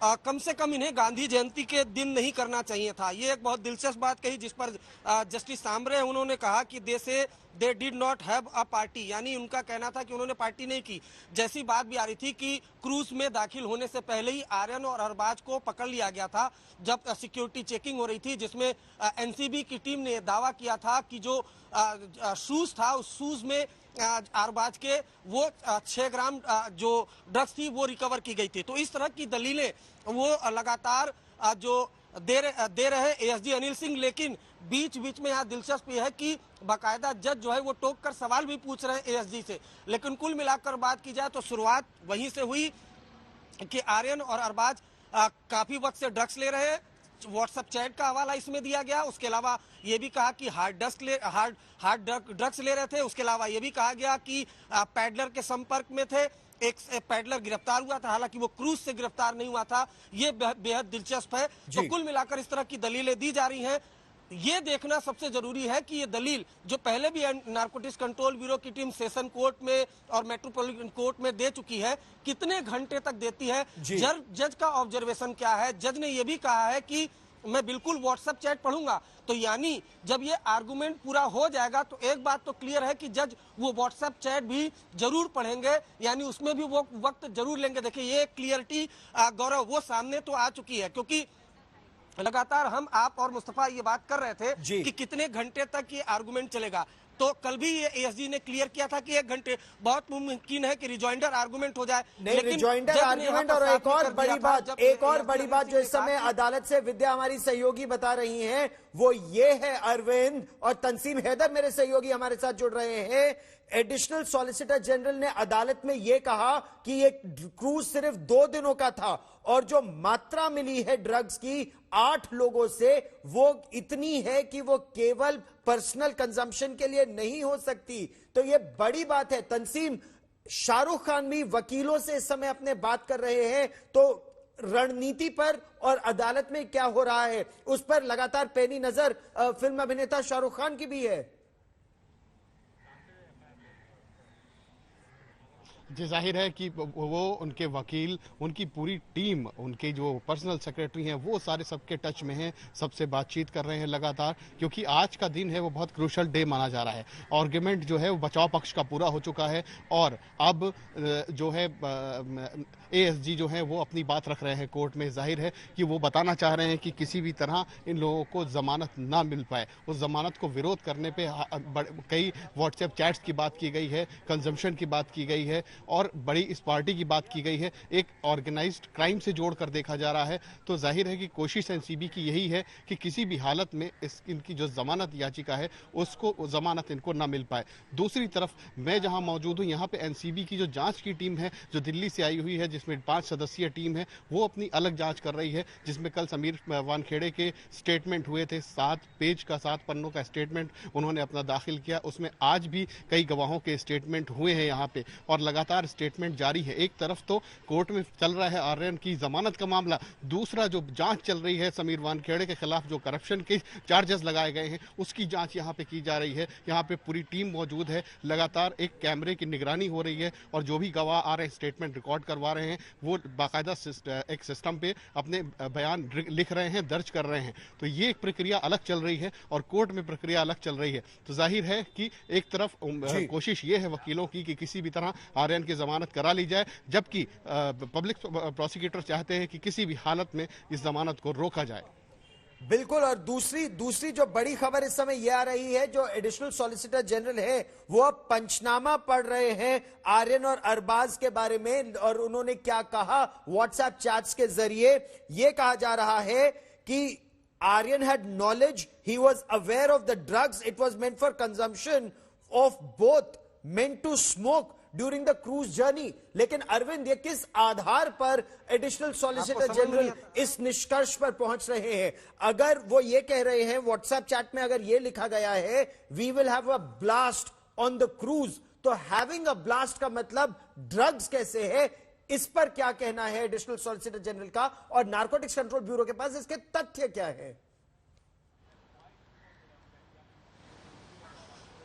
Speaker 3: कम से कम इन्हें गांधी जयंती के दिन नहीं करना चाहिए था। ये एक बहुत दिलचस्प बात कही, जिस पर जस्टिस सांबरे उन्होंने कहा कि they did not have a party, यानी उनका कहना था कि उन्होंने पार्टी नहीं की। जैसी बात भी आ रही थी कि क्रूज में दाखिल होने से पहले ही आर्यन और अरबाज को पकड़ लिया गया था, जब सिक्योरिटी चेकिंग हो रही थी, जिसमें एनसीबी की टीम ने दावा किया था कि जो शूज था, उस शूज में अरबाज के वो 6 ग्राम जो ड्रग्स थी वो रिकवर की गई थी। तो इस तरह की दलीलें वो लगातार जो दे रहे एएसजी अनिल सिंह। लेकिन बीच बीच में यहाँ दिलचस्प यह है कि बाकायदा जज जो है वो टोक कर सवाल भी पूछ रहे हैं एएसजी से। लेकिन कुल मिलाकर बात की जाए तो शुरुआत वहीं से हुई कि आर्यन और अरबाज काफी वक्त से ड्रग्स ले रहे हैं। व्हाट्सएप चैट का हवाला इसमें दिया गया। उसके अलावा ये भी कहा कि हार्ड ड्रग्स ले रहे थे। उसके अलावा ये भी कहा गया कि पैडलर के संपर्क में थे। एक पैडलर गिरफ्तार हुआ था, हालांकि वो क्रूज से गिरफ्तार नहीं हुआ था। ये बेहद दिलचस्प है। तो कुल मिलाकर इस तरह की दलीलें दी जा रही हैं। ये देखना सबसे जरूरी है कि ये दलील जो पहले भी नारकोटिक्स कंट्रोल ब्यूरो की टीम सेशन कोर्ट में और मेट्रोपॉलिटन कोर्ट में दे चुकी है, कितने घंटे तक देती है, जज का ऑब्जर्वेशन क्या है। जज ने यह भी कहा है कि मैं बिल्कुल व्हाट्सएप चैट पढ़ूंगा। तो यानी जब ये आर्गुमेंट पूरा हो जाएगा तो एक बात तो क्लियर है कि जज वो व्हाट्सएप चैट भी जरूर पढ़ेंगे, यानी उसमें भी वो वक्त जरूर लेंगे। देखिए, ये क्लियरिटी गौरव वो सामने तो आ चुकी है, क्योंकि लगातार हम, आप और मुस्तफा ये बात कर रहे थे
Speaker 1: जी।
Speaker 3: कि कितने घंटे तक ये आर्गुमेंट चलेगा, तो कल भी ये एएसजी ने क्लियर किया था कि 1 घंटे, बहुत मुमकिन है कि रिजॉइंडर आर्गुमेंट हो जाए।
Speaker 1: नहीं, रिजॉइंडर आर्गुमेंट। और एक और बड़ी बात जो इस समय अदालत से विद्या हमारी सहयोगी बता रही हैं, वो ये है अरविंद और तंसीम हैदर मेरे सहयोगी हमारे साथ जुड़ रहे हैं। एडिशनल सॉलिसिटर जनरल ने अदालत में यह कहा कि ये क्रूज सिर्फ 2 दिनों का था और जो मात्रा मिली है ड्रग्स की 8 लोगों से, वो इतनी है कि वो केवल पर्सनल कंजम्पशन के लिए नहीं हो सकती। तो ये बड़ी बात है। तंसीम, शाहरुख खान भी वकीलों से इस समय अपने बात कर रहे हैं, तो रणनीति पर और अदालत में क्या हो रहा है उस पर लगातार पैनी नजर फिल्म अभिनेता शाहरुख खान की भी है।
Speaker 8: जी, जाहिर है कि वो, उनके वकील, उनकी पूरी टीम, उनके जो पर्सनल सेक्रेटरी हैं, वो सारे सबके टच में हैं, सबसे बातचीत कर रहे हैं लगातार, क्योंकि आज का दिन है वो बहुत क्रूशल डे माना जा रहा है। आर्गुमेंट जो है वो बचाव पक्ष का पूरा हो चुका है और अब जो है एएसजी जो है वो अपनी बात रख रहे हैं कोर्ट में। जाहिर है कि वो बताना चाह रहे हैं कि किसी भी तरह इन लोगों को जमानत ना मिल पाए। उस जमानत को विरोध करने पे कई व्हाट्सएप चैट्स की बात की गई है, कंजम्पशन की बात की गई है और बड़ी इस पार्टी की बात की गई है, एक ऑर्गेनाइज्ड क्राइम से जोड़कर देखा जा रहा है। तो जाहिर है कि कोशिश एनसीबी की यही है कि किसी भी हालत में इनकी जो जमानत याचिका है उसको जमानत इनको ना मिल पाए। दूसरी तरफ मैं जहां मौजूद हूं, यहां पे एनसीबी की जो जांच की टीम है जो दिल्ली से आई हुई है, जिसमें 5 सदस्यीय टीम है, वो अपनी अलग जांच कर रही है, जिसमें कल समीर वानखेड़े के स्टेटमेंट हुए थे। 7 पेज का 7 पन्नों का स्टेटमेंट उन्होंने अपना दाखिल किया। उसमें आज भी कई गवाहों के स्टेटमेंट हुए हैं यहाँ पे और लगातार स्टेटमेंट जारी है। एक तरफ तो कोर्ट में चल रहा है आर्यन की जमानत का मामला, दूसरा जो जांच चल रही है समीर वानखेड़े के खिलाफ जो करप्शन के चार्जेस लगाए गए हैं उसकी जांच यहाँ पे की जा रही है। यहाँ पे पूरी टीम मौजूद है, लगातार एक कैमरे की निगरानी हो रही है और जो भी गवाह आ रहे हैं स्टेटमेंट रिकॉर्ड करवा रहे हैं, वो बाकायदा एक सिस्टम पे अपने बयान लिख रहे हैं, दर्ज कर रहे हैं। तो ये एक प्रक्रिया अलग चल रही है और कोर्ट में प्रक्रिया अलग चल रही है। तो जाहिर है कि एक तरफ कोशिश ये है वकीलों की कि किसी भी तरह आर्यन की जमानत करा ली जाए, जबकि पब्लिक प्रोसिक्यूटर चाहते हैं कि किसी भी हालत में इस जमानत को रोका जाए।
Speaker 1: बिल्कुल। और दूसरी जो बड़ी खबर इस समय यह आ रही है, जो एडिशनल सॉलिसिटर जनरल है वो अब पंचनामा पढ़ रहे हैं आर्यन और अरबाज के बारे में। और उन्होंने क्या कहा व्हाट्सएप चैट्स के जरिए, यह कहा जा रहा है कि Aryan had knowledge, he was aware of the drugs, it was meant for consumption of both, meant to smoke during the cruise journey. लेकिन अरविंद, ये किस आधार पर एडिशनल सॉलिसिटर जनरल इस निष्कर्ष पर पहुंच रहे हैं? अगर वो ये कह रहे हैं, व्हाट्सएप चैट में अगर ये लिखा गया है we will have a blast on the cruise, तो हैविंग अ ब्लास्ट का मतलब ड्रग्स कैसे है? इस पर क्या कहना है एडिशनल सॉलिसिटर जनरल का और नारकोटिक्स कंट्रोल ब्यूरो के पास इसके तथ्य क्या है?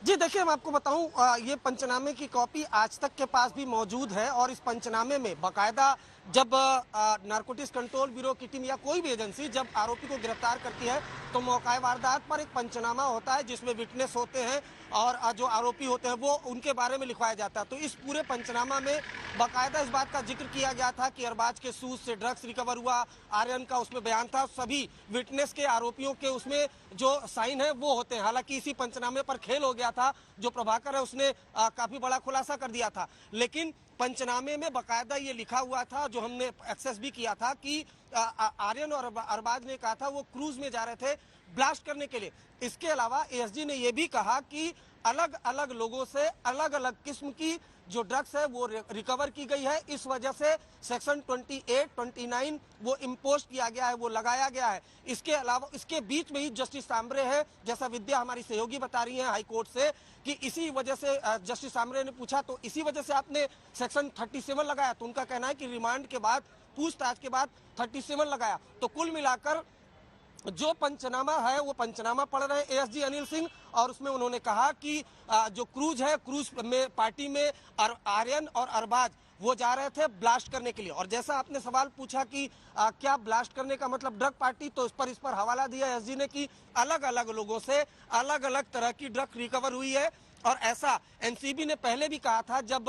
Speaker 3: जी देखिए, मैं आपको बताऊं, ये पंचनामे की कॉपी आज तक के पास भी मौजूद है और इस पंचनामे में बाकायदा जब नारकोटिक्स कंट्रोल ब्यूरो की टीम या कोई भी एजेंसी जब आरोपी को गिरफ्तार करती है तो मौका वारदात पर एक पंचनामा होता है जिसमें विटनेस होते हैं और जो आरोपी होते हैं वो उनके बारे में लिखवाया जाता है। तो इस पूरे पंचनामा में बाकायदा इस बात का जिक्र किया गया था कि अरबाज के शूज से ड्रग्स रिकवर हुआ, आर्यन का उसमें बयान था, सभी विटनेस के आरोपियों के उसमें जो साइन है वो होते हैं। हालांकि इसी पंचनामे पर खेल हो गया था, जो प्रभाकर है उसने काफी बड़ा खुलासा कर दिया था, लेकिन पंचनामे में बाकायदा ये लिखा हुआ था, जो हमने एक्सेस भी किया था, कि आर्यन और अरबाज ने कहा था वो क्रूज में जा रहे थे ब्लास्ट करने के लिए। इसके अलावा एएसजी ने यह भी कहा कि अलग अलग लोगों से अलग अलग किस्म की जो ड्रग्स है वो रिकवर की गई है। इस वजह से सेक्शन 28, 29 वो इम्पोज किया गया है, वो लगाया गया है। इसके अलावा इसके बीच में ही जस्टिस सांबरे है, जैसा विद्या हमारी सहयोगी बता रही है हाई कोर्ट से, कि इसी वजह से जस्टिस सांबरे ने पूछा तो इसी वजह से आपने सेक्शन 37 लगाया। तो उनका कहना है कि रिमांड के बाद, पूछताछ के बाद 37 लगाया। तो कुल मिलाकर जो पंचनामा है वो पंचनामा पढ़ रहे हैं एएसजी अनिल सिंह, और उसमें उन्होंने कहा कि जो क्रूज है, क्रूज में पार्टी में आर्यन और अरबाज वो जा रहे थे ब्लास्ट करने के लिए। और जैसा आपने सवाल पूछा कि क्या ब्लास्ट करने का मतलब ड्रग पार्टी, तो इस पर हवाला दिया एएसजी ने कि अलग अलग लोगों से अलग अलग तरह की ड्रग रिकवर हुई है। और ऐसा एनसीबी ने पहले भी कहा था जब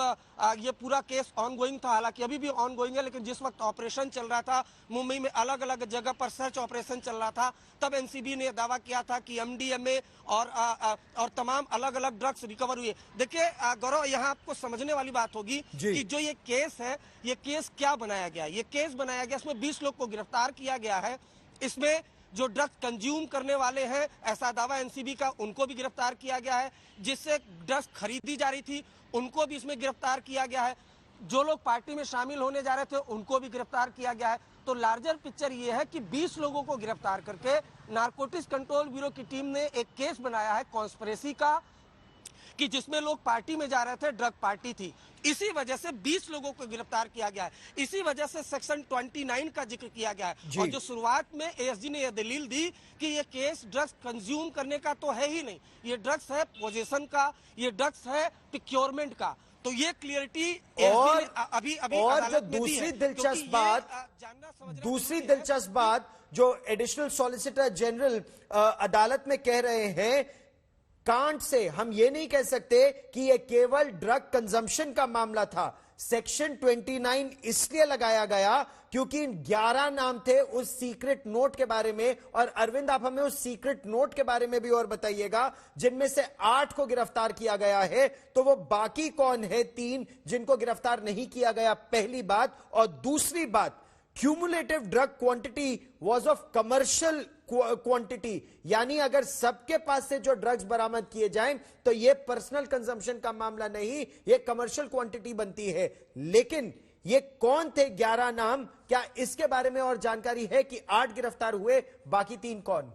Speaker 3: ये पूरा केस ऑनगोइंग था, हालांकि अभी भी ऑनगोइंग है, लेकिन जिस वक्त ऑपरेशन चल रहा था मुंबई में, अलग अलग जगह पर सर्च ऑपरेशन चल रहा था, तब एनसीबी ने दावा किया था कि एमडीएमए और तमाम अलग अलग ड्रग्स रिकवर हुए। देखिए गौरव, यहाँ आपको समझने वाली बात होगी कि जो ये केस है, ये केस क्या बनाया गया। ये केस बनाया गया, इसमें 20 लोग को गिरफ्तार किया गया है। इसमें जो ड्रग्स कंज्यूम करने वाले हैं, ऐसा दावा एनसीबी का, उनको भी गिरफ्तार किया गया है। जिससे ड्रग्स खरीदी जा रही थी उनको भी इसमें गिरफ्तार किया गया है। जो लोग पार्टी में शामिल होने जा रहे थे उनको भी गिरफ्तार किया गया है। तो लार्जर पिक्चर ये है कि 20 लोगों को गिरफ्तार करके नारकोटिक्स कंट्रोल ब्यूरो की टीम ने एक केस बनाया है कॉन्स्पिरेसी का, कि जिसमें लोग पार्टी में जा रहे थे, ड्रग पार्टी थी। इसी वजह से 20 लोगों को गिरफ्तार किया गया है। इसी वजह से सेक्शन 29 का जिक्र किया गया है। और जो शुरुआत में एएसजी ने यह दलील दी कि ये केस ड्रग्स कंज्यूम करने का तो है ही नहीं, ये ड्रग्स है पोजेशन का, ये ड्रग्स है प्रोक्योरमेंट का। तो ये क्लियरिटी अभी
Speaker 1: और जो दूसरी दिलचस्प बात जो एडिशनल सॉलिसिटर जनरल अदालत में कह रहे हैं, कांड से हम ये नहीं कह सकते कि यह केवल ड्रग कंजम्पशन का मामला था। सेक्शन 29 इसलिए लगाया गया क्योंकि 11 नाम थे उस सीक्रेट नोट के बारे में। और अरविंद, आप हमें उस सीक्रेट नोट के बारे में भी और बताइएगा, जिनमें से 8 को गिरफ्तार किया गया है। तो वो बाकी कौन है 3 जिनको गिरफ्तार नहीं किया गया, पहली बात। और दूसरी बात, cumulative drug quantity was of commercial quantity, यानी अगर सबके पास से जो ड्रग्स बरामद किए जाएं तो यह पर्सनल कंजम्पशन का मामला नहीं, यह कमर्शियल क्वांटिटी बनती है। लेकिन ये कौन थे 11 नाम, क्या इसके बारे में और जानकारी है कि 8 गिरफ्तार हुए, बाकी 3 कौन?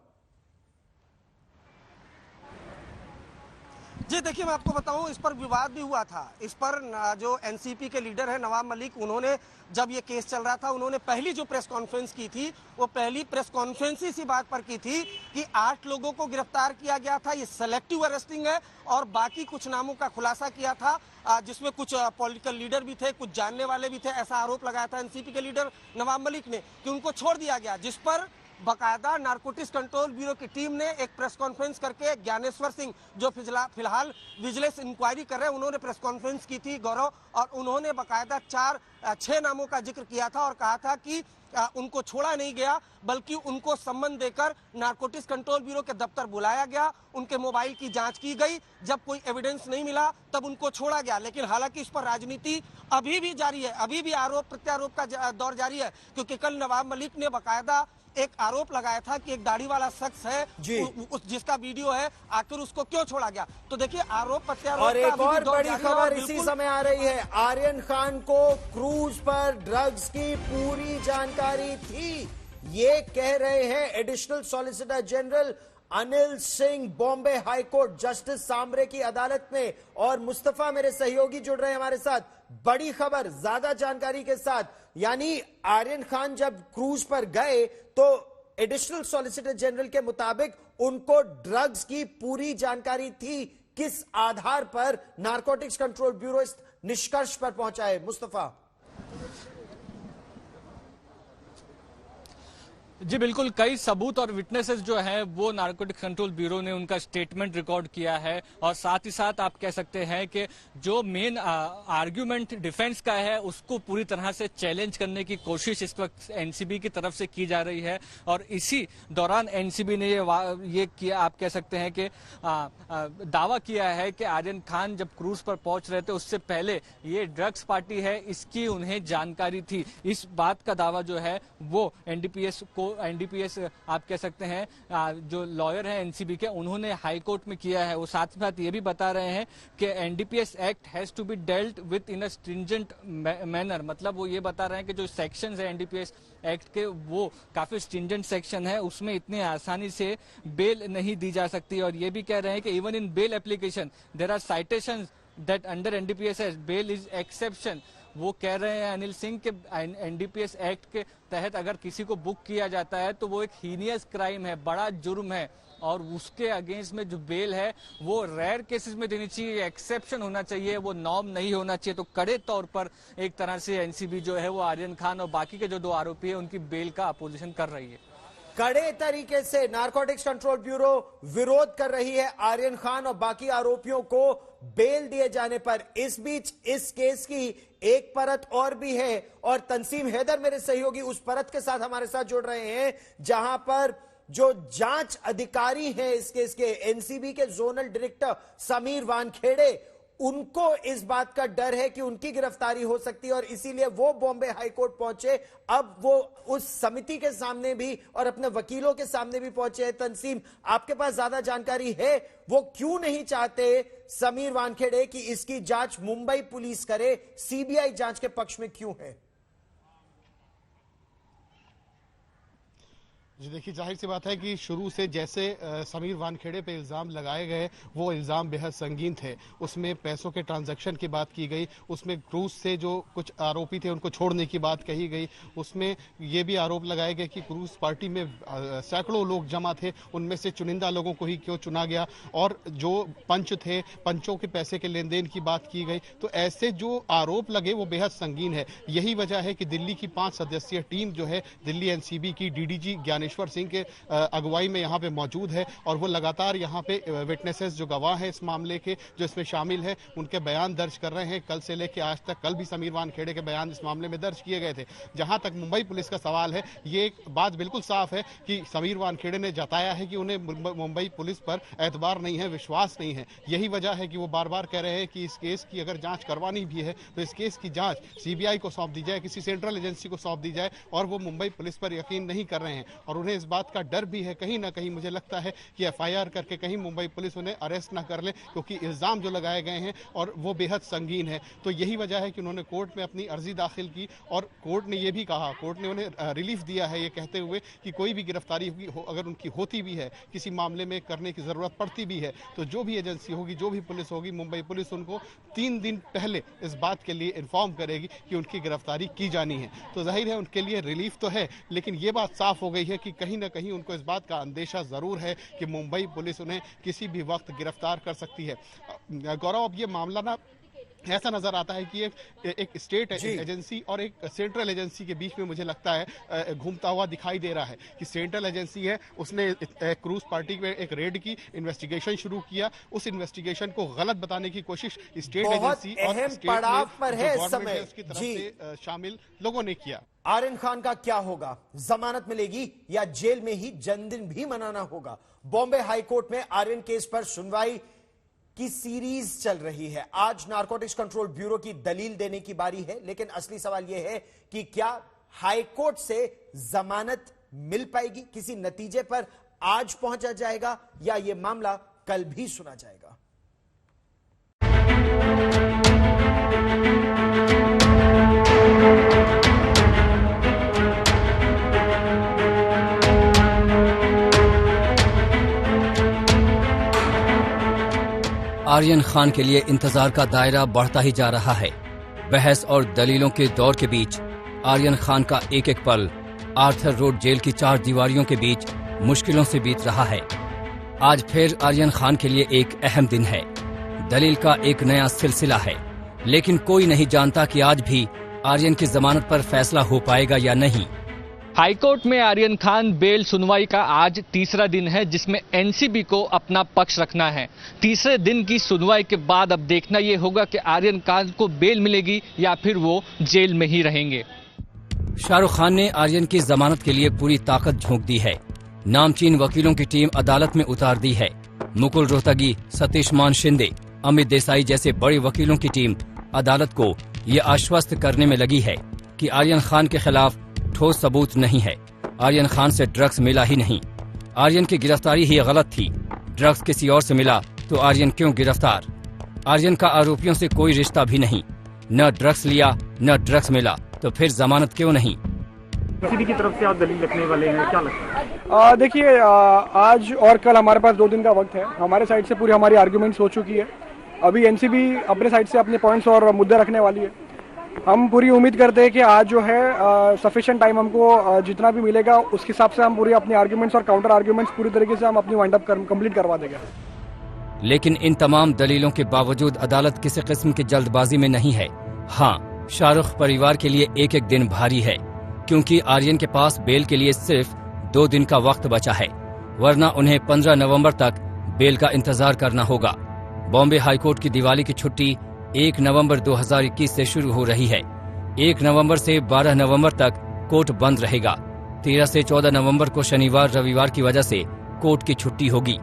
Speaker 3: जी देखिए, मैं आपको बताऊं, इस पर विवाद भी हुआ था। इस पर जो एनसीपी के लीडर है नवाब मलिक, उन्होंने जब ये केस चल रहा था, उन्होंने पहली जो प्रेस कॉन्फ्रेंस की थी, वो पहली प्रेस कॉन्फ्रेंस इसी बात पर की थी कि 8 लोगों को गिरफ्तार किया गया था, ये सेलेक्टिव अरेस्टिंग है। और बाकी कुछ नामों का खुलासा किया था, जिसमें कुछ पॉलिटिकल लीडर भी थे, कुछ जानने वाले भी थे। ऐसा आरोप लगाया था एनसीपी के लीडर नवाब मलिक ने कि उनको छोड़ दिया गया, जिस पर बाकायदा नारकोटिक्स कंट्रोल ब्यूरो की टीम ने एक प्रेस कॉन्फ्रेंस करके ज्ञानेश्वर सिंह, जो फिलहाल विजिलेंस इंक्वायरी कर रहे हैं, उन्होंने प्रेस कॉन्फ्रेंस की थी गौरव। और उन्होंने बाकायदा 6 नामों का जिक्र किया था और कहा था कि उनको छोड़ा नहीं गया, बल्कि उनको सम्मन देकर नारकोटिक्स कंट्रोल ब्यूरो के दफ्तर बुलाया गया, उनके मोबाइल की जांच की गई। जब कोई एविडेंस नहीं मिला तब उनको छोड़ा गया। लेकिन हालांकि इस पर राजनीति अभी भी जारी है, अभी भी आरोप प्रत्यारोप का दौर जारी है। क्योंकि कल नवाब मलिक ने बाकायदा एक आरोप लगाया था कि एक दाढ़ी वाला शख्स है जिसका वीडियो है, आखिर उसको क्यों छोड़ा गया। तो देखिए, आरोप प्रत्यारोप।
Speaker 1: और एक और बड़ी खबर इसी समय आ रही है, आर्यन खान को क्रूज पर ड्रग्स की पूरी जानकारी थी, ये कह रहे हैं additional solicitor general Anil Singh, Bombay high court justice Sambare की अदालत में। और मुस्तफा मेरे सहयोगी जुड़ रहे हैं हमारे साथ, बड़ी खबर ज्यादा जानकारी के साथ। यानी आर्यन खान जब क्रूज पर गए तो एडिशनल सॉलिसिटर जनरल के मुताबिक उनको ड्रग्स की पूरी जानकारी थी। किस आधार पर नारकोटिक्स कंट्रोल ब्यूरो इस निष्कर्ष पर पहुंचा है, मुस्तफा?
Speaker 2: जी बिल्कुल, कई सबूत और विटनेसेस जो हैं वो नारकोटिक्स कंट्रोल ब्यूरो ने उनका स्टेटमेंट रिकॉर्ड किया है। और साथ ही साथ आप कह सकते हैं कि जो मेन आर्ग्यूमेंट डिफेंस का है उसको पूरी तरह से चैलेंज करने की कोशिश इस वक्त एनसीबी की तरफ से की जा रही है। और इसी दौरान एनसीबी ने ये किया, आप कह सकते हैं कि दावा किया है कि आर्यन खान जब क्रूज पर पहुंच रहे थे उससे पहले ये ड्रग्स पार्टी है इसकी उन्हें जानकारी थी। इस बात का दावा जो है वो एनडीपीएस आप कह सकते हैं जो लॉयर हैं एनसीबी के, उन्होंने हाई कोर्ट में किया है। वो साथ ही साथ ये भी बता रहे हैं कि NDPS act has to be dealt with in a stringent manner, मतलब वो ये बता रहे हैं कि जो सेक्शंस है एनडीपीएस एक्ट के वो काफी स्ट्रिंजेंट सेक्शन है, उसमें इतनी आसानी से बेल नहीं दी जा सकती। और ये भी कह रहे हैं कि even in bail application there are citations that under NDPS bail is exception. वो कह रहे हैं अनिल सिंह के एनडीपीएस एक्ट के तहत अगर किसी को बुक किया जाता है तो वो एक हीनियस क्राइम है, बड़ा जुर्म है, और उसके अगेंस्ट में जो बेल है वो रेयर केसेस में देनी चाहिए, एक्सेप्शन होना चाहिए, वो नॉर्म नहीं होना चाहिए। तो कड़े तौर पर एक तरह से एनसीबी जो है वो आर्यन खान और बाकी के जो 2 आरोपी है उनकी बेल का अपोजिशन कर रही है।
Speaker 1: कड़े तरीके से नारकोटिक्स कंट्रोल ब्यूरो विरोध कर रही है आर्यन खान और बाकी आरोपियों को बेल दिए जाने पर। इस बीच इस केस की एक परत और भी है और तंसीम हैदर मेरे सहयोगी उस परत के साथ हमारे साथ जुड़ रहे हैं जहां पर जो जांच अधिकारी हैं इस केस के, एनसीबी के जोनल डायरेक्टर समीर वानखेड़े, उनको इस बात का डर है कि उनकी गिरफ्तारी हो सकती है और इसीलिए वो बॉम्बे हाईकोर्ट पहुंचे। अब वो उस समिति के सामने भी और अपने वकीलों के सामने भी पहुंचे हैं। तंसीम, आपके पास ज्यादा जानकारी है वो क्यों नहीं चाहते समीर वानखेड़े कि इसकी जांच मुंबई पुलिस करे, सीबीआई जांच के पक्ष में क्यों है?
Speaker 8: जी देखिए, जाहिर सी बात है कि शुरू से जैसे समीर वानखेड़े पे इल्ज़ाम लगाए गए वो इल्ज़ाम बेहद संगीन थे। उसमें पैसों के ट्रांजैक्शन की बात की गई, उसमें क्रूज से जो कुछ आरोपी थे उनको छोड़ने की बात कही गई, उसमें ये भी आरोप लगाए गए कि क्रूज पार्टी में सैकड़ों लोग जमा थे, उनमें से चुनिंदा लोगों को ही क्यों चुना गया, और जो पंच थे पंचों के पैसे के लेन देन की बात की गई। तो ऐसे जो आरोप लगे वो बेहद संगीन है। यही वजह है कि दिल्ली की 5 सदस्यीय टीम जो है दिल्ली एनसीबी की डीडीजी ज्ञानेश्वर सिंह के अगुवाई में यहाँ पे मौजूद है और वो लगातार यहाँ पे विटनेसेस जो गवाह हैं इस मामले के, जो इसमें शामिल हैं, उनके बयान दर्ज कर रहे हैं। कल से लेकर आज तक, कल भी समीर वानखेड़े के बयान इस मामले में दर्ज किए गए थे। जहां तक मुंबई पुलिस का सवाल है, ये एक बात बिल्कुल साफ है कि समीर वानखेड़े ने जताया है कि उन्हें मुंबई पुलिस पर एतबार नहीं है, विश्वास नहीं है। यही वजह है कि वो बार बार कह रहे हैं कि इस केस की अगर जांच करवानी भी है तो इस केस की जांच सीबीआई को सौंप दी जाए, किसी सेंट्रल एजेंसी को सौंप दी जाए, और वो मुंबई पुलिस पर यकीन नहीं कर रहे हैं। और उन्हें इस बात का डर भी है कहीं ना कहीं, मुझे लगता है कि एफआईआर करके कहीं मुंबई पुलिस उन्हें अरेस्ट ना कर ले, क्योंकि इल्जाम जो लगाए गए हैं और वो बेहद संगीन है। तो यही वजह है कि उन्होंने कोर्ट में अपनी अर्जी दाखिल की और कोर्ट ने ये भी कहा, कोर्ट ने उन्हें रिलीफ दिया है ये कहते हुए कि कोई भी गिरफ्तारी अगर उनकी होती भी है, किसी मामले में करने की जरूरत पड़ती भी है, तो जो भी एजेंसी होगी, जो भी पुलिस होगी, मुंबई पुलिस उनको 3 दिन पहले इस बात के लिए इन्फॉर्म करेगी कि उनकी गिरफ्तारी की जानी है। तो जाहिर है उनके लिए रिलीफ तो है, लेकिन ये बात साफ हो गई है कि कहीं ना कहीं उनको इस बात का अंदेशा जरूर है कि मुंबई पुलिस उन्हें किसी भी वक्त गिरफ्तार कर सकती है। गौरव, अब ये मामला ना ऐसा नजर आता है कि एक स्टेट एजेंसी और एक सेंट्रल एजेंसी के बीच में मुझे लगता है घूमता हुआ दिखाई दे रहा है कि सेंट्रल एजेंसी है, उसने क्रूज पार्टी में एक रेड की, इन्वेस्टिगेशन शुरू किया, उस इन्वेस्टिगेशन को गलत बताने की कोशिश स्टेट एजेंसी और
Speaker 1: पड़ाव पर है इस समय
Speaker 8: उसकी तरफ से शामिल लोगों ने किया।
Speaker 1: आर्यन खान का क्या होगा? जमानत मिलेगी या जेल में ही जन्मदिन भी मनाना होगा? बॉम्बे हाईकोर्ट में आर्यन केस पर सुनवाई की सीरीज चल रही है। आज नारकोटिक्स कंट्रोल ब्यूरो की दलील देने की बारी है, लेकिन असली सवाल यह है कि क्या हाईकोर्ट से जमानत मिल पाएगी? किसी नतीजे पर आज पहुंचा जाएगा या यह मामला कल भी सुना जाएगा?
Speaker 4: आर्यन खान के लिए इंतजार का दायरा बढ़ता ही जा रहा है। बहस और दलीलों के दौर के बीच आर्यन खान का एक एक पल आर्थर रोड जेल की 4 दीवारियों के बीच मुश्किलों से बीत रहा है। आज फिर आर्यन खान के लिए एक अहम दिन है। दलील का एक नया सिलसिला है, लेकिन कोई नहीं जानता कि आज भी आर्यन की जमानत पर फैसला हो पाएगा या नहीं।
Speaker 2: हाईकोर्ट में आर्यन खान बेल सुनवाई का आज तीसरा दिन है, जिसमें एनसीबी को अपना पक्ष रखना है। तीसरे दिन की सुनवाई के बाद अब देखना यह होगा कि आर्यन खान को बेल मिलेगी या फिर वो जेल में ही रहेंगे।
Speaker 4: शाहरुख खान ने आर्यन की जमानत के लिए पूरी ताकत झोंक दी है। नामचीन वकीलों की टीम अदालत में उतार दी है। मुकुल रोहतगी, सतीश मान शिंदे, अमित देसाई जैसे बड़े वकीलों की टीम अदालत को ये आश्वस्त करने में लगी है कि आर्यन खान के खिलाफ ठोस सबूत नहीं है। आर्यन खान से ड्रग्स मिला ही नहीं। आर्यन की गिरफ्तारी ही गलत थी। ड्रग्स किसी और से मिला तो आर्यन क्यों गिरफ्तार? आर्यन का आरोपियों से कोई रिश्ता भी नहीं। न ड्रग्स लिया न ड्रग्स मिला, तो फिर जमानत क्यों नहीं?
Speaker 5: किसी की तरफ से आप दलील रखने वाले हैं, क्या लगता है?
Speaker 6: देखिए, आज और कल हमारे पास 2 दिन का वक्त है। हमारे साइड से पूरी हमारी आर्ग्यूमेंट्स हो चुकी है। अभी एनसीबी अपने साइड से अपने पॉइंट्स और मुद्दे रखने वाली है। हम पूरी उम्मीद करते हैं कि आज जो है सफिशिएंट टाइम हमको जितना भी मिलेगा उसके हिसाब से हम पूरी अपनी आर्ग्यूमेंट्स और काउंटर आर्ग्यूमेंट्स पूरी तरीके से हम अपनी वाइंड अप कंप्लीट करवा देंगे।
Speaker 4: लेकिन इन तमाम दलीलों के बावजूद अदालत किसी किस्म की जल्दबाजी में नहीं है। हाँ, शाहरुख परिवार के लिए एक एक दिन भारी है, क्योंकि आर्यन के पास बेल के लिए सिर्फ 2 दिन का वक्त बचा है, वरना उन्हें 15 नवंबर तक बेल का इंतजार करना होगा। बॉम्बे हाईकोर्ट की दिवाली की छुट्टी 1 नवंबर 2021 से शुरू हो रही है। 1 नवंबर से 12 नवंबर तक कोर्ट बंद रहेगा। 13 से 14 नवंबर को शनिवार रविवार की वजह से कोर्ट की छुट्टी होगी,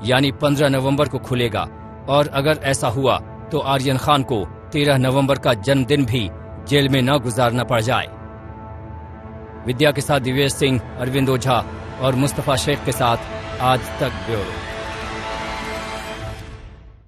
Speaker 4: यानी 15 नवंबर को खुलेगा। और अगर ऐसा हुआ तो आर्यन खान को 13 नवंबर का जन्मदिन भी जेल में न गुजारना पड़ जाए। विद्या के साथ दिव्येश सिंह, अरविंद ओझा और मुस्तफा शेख के साथ आज तक ब्यूरो।